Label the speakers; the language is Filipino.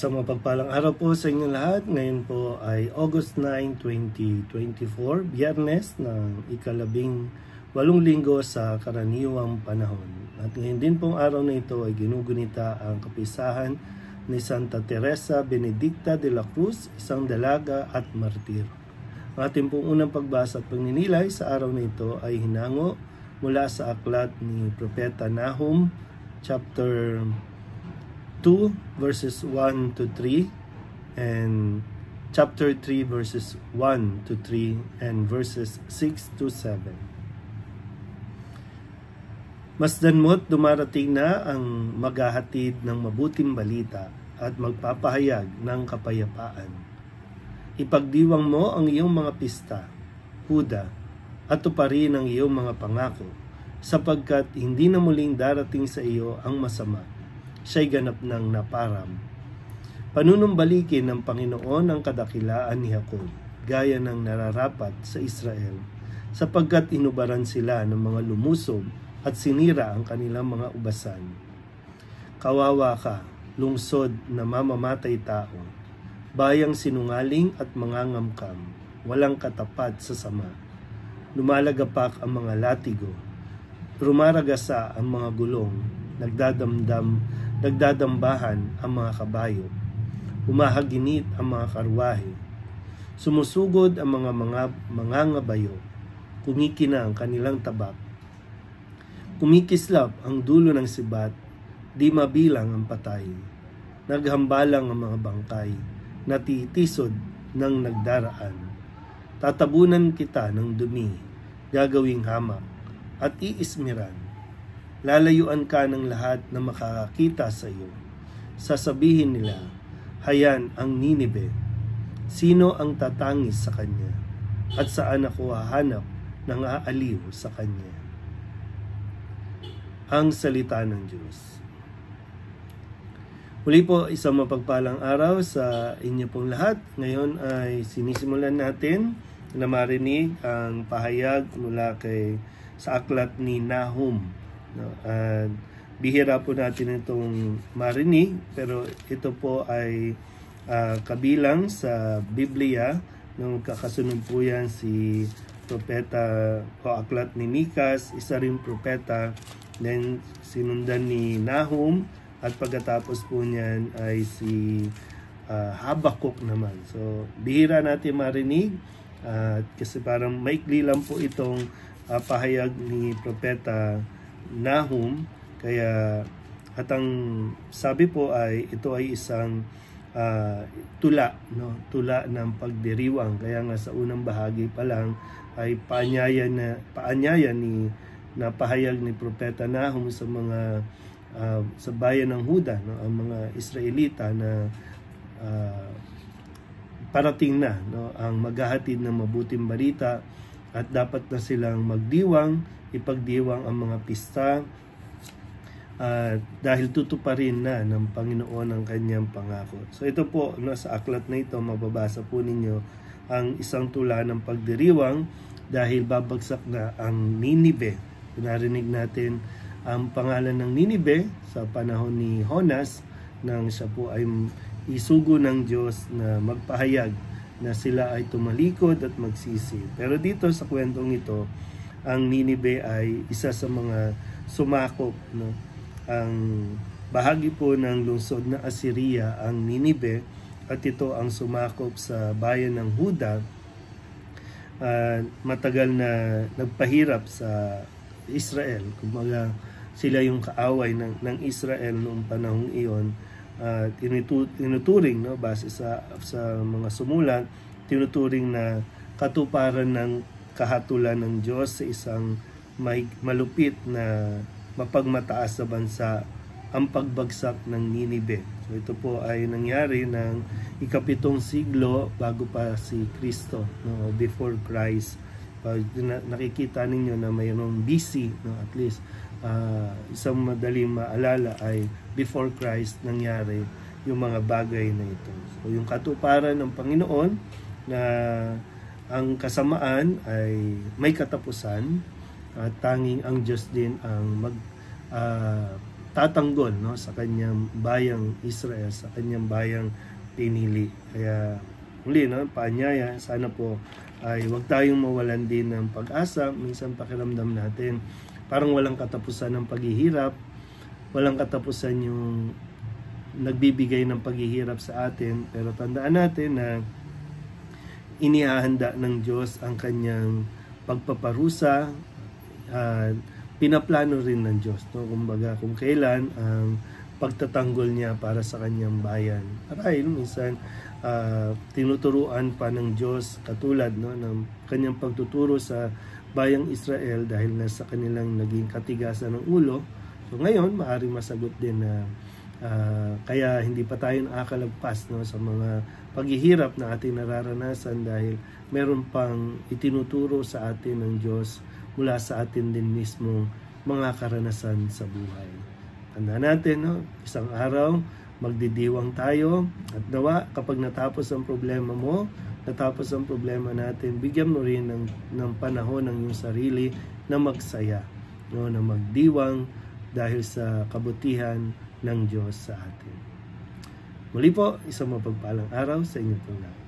Speaker 1: Isang mapagpalang araw po sa inyo lahat. Ngayon po ay August 9, 2024, Biyernes ng ika-18 linggo sa karaniwang panahon. At ngayon din pong araw na ito ay ginugunita ang kapisahan ni Santa Teresa Benedicta de la Cruz, isang dalaga at martir. Ang ating pong unang pagbasa at pagninilay sa araw na ito ay hinango mula sa aklat ni Propeta Nahum, chapter 2 verses 1 to 3 and chapter 3 verses 1 to 3 and verses 6 to 7. Masdan mo't dumarating na ang maghahatid ng mabuting balita at magpapahayag ng kapayapaan. Ipagdiwang mo ang iyong mga pista, Huda, at tuparin ang iyong mga pangako, sapagkat hindi na muling darating sa iyo ang masama. Siya'y ganap ng naparam. Panunumbalikin ng Panginoon ang kadakilaan ni Jacob, gaya ng nararapat sa Israel, sapagkat inubaran sila ng mga lumusob at sinira ang kanilang mga ubasan. Kawawa ka, lungsod na mamamatay tao, bayang sinungaling at mangangamkam, walang katapat sa sama. Lumalagapak ang mga latigo, rumaragasa ang mga gulong, nagdadambahan ang mga kabayo, humahaginit ang mga karwahe, sumusugod ang mga mangangabayo, kumikina ang kanilang tabak, kumikislap ang dulo ng sibat, di mabilang ang patay, naghambalang ang mga bangkay, natitisod ng nagdaraan. Tatabunan kita ng dumi, gagawing hamak, at iismiran. Lalayuan ka ng lahat na makakakita sa iyo. Sasabihin nila, hayan ang Ninibe. Sino ang tatangis sa kanya? At saan ako hahanap ng aaliw sa kanya? Ang salita ng Diyos. Muli po, isang mapagpalang araw sa inyo pong lahat. Ngayon ay sinisimulan natin na marinig ang pahayag mula sa aklat ni Nahum. Bihira po natin itong marinig, pero ito po ay kabilang sa Biblia nung kakasunod po yan si propeta o aklat ni Mikas, isa rin propeta, then sinundan ni Nahum, at pagkatapos po niyan ay si Habakuk naman. So bihira natin marinig kasi parang maikli lang po itong pahayag ni propeta Nahum, kaya at ang sabi po ay ito ay isang tula ng pagdiriwang. Kaya nga sa unang bahagi pa lang ay paanyaya na pahayag ni propeta Nahum sa mga sa bayan ng Huda, ang mga Israelita na parating na ang maghahatid ng mabuting balita at dapat na silang magdiwang, ipagdiwang ang mga pista dahil tutuparin na ng Panginoon ang kanyang pangako. So ito po, sa aklat na ito, mababasa po ninyo ang isang tula ng pagdiriwang dahil babagsak na ang Ninibe. Narinig natin ang pangalan ng Ninibe sa panahon ni Jonas nang siya po ay isugo ng Diyos na magpahayag na sila ay tumalikod at magsisi. Pero dito sa kwentong ito, ang Ninibe ay isa sa mga sumakop. Ang bahagi po ng lungsod na Assyria ang Ninibe, at ito ang sumakop sa bayan ng Huda. Matagal na nagpahirap sa Israel. Kumbaga sila yung kaaway ng Israel noong panahong iyon. Tinuturing, base sa mga sumulat, tinuturing na katuparan ng kahatulan ng Diyos sa isang malupit na mapagmataas sa bansa ang pagbagsak ng Ninibe. So ito po ay nangyari ng ika-7 siglo bago pa si Kristo, before Christ. Nakikita ninyo na mayroong BC, at least isang madaling maalala ay before Christ nangyari yung mga bagay na ito. So yung katuparan ng Panginoon na ang kasamaan ay may katapusan, at tanging ang Diyos din ang tatanggol, no, sa kanyang bayang Israel, sa kanyang bayang pinili. Kaya muli, no, paanyaya, sana po ay huwag tayong mawalan din ng pag-asa. Minsan pakiramdam natin parang walang katapusan ng paghihirap, walang katapusan yung nagbibigay ng paghihirap sa atin, pero tandaan natin na inihahanda ng Diyos ang kanyang pagpaparusa, pinaplano rin ng Diyos, no? Kumbaga kung kailan ang pagtatanggol niya para sa kanyang bayan. Marahil minsan tinuturuan pa ng Diyos katulad, no, ng kanyang pagtuturo sa bayang Israel dahil nasa kanilang naging katigasan ng ulo. So ngayon maaaring masagot din na kaya hindi pa tayo nakakalagpas, no, sa mga paghihirap na ating nararanasan dahil meron pang itinuturo sa atin ng Diyos mula sa atin din mismo mga karanasan sa buhay. Tandaan natin, no, isang araw magdidiwang tayo at nawa kapag natapos ang problema mo, natapos ang problema natin, bigyan mo rin ng panahon ng iyong sarili na magsaya, no, na magdiwang dahil sa kabutihan ng Diyos sa atin. Muli po, isang mapagpalang araw sa inyo po lahat.